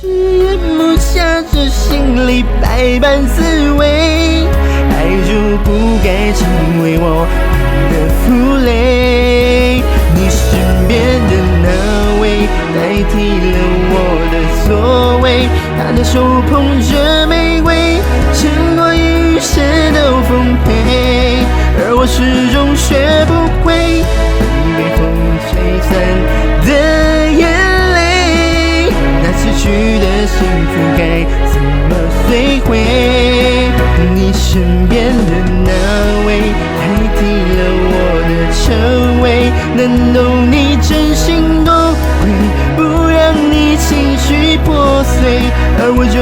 夜幕下这心里百般滋味，爱就不该成为我的负累。你身边的那位代替了我的座位，他的手捧着玫瑰，胜过一世都奉陪，而我始终学不会被风吹散的眼泪，那失去的幸福该怎么摧毁？你身边的那位代替了我的称谓，难懂你真心多亏，不让你情绪破碎，而我就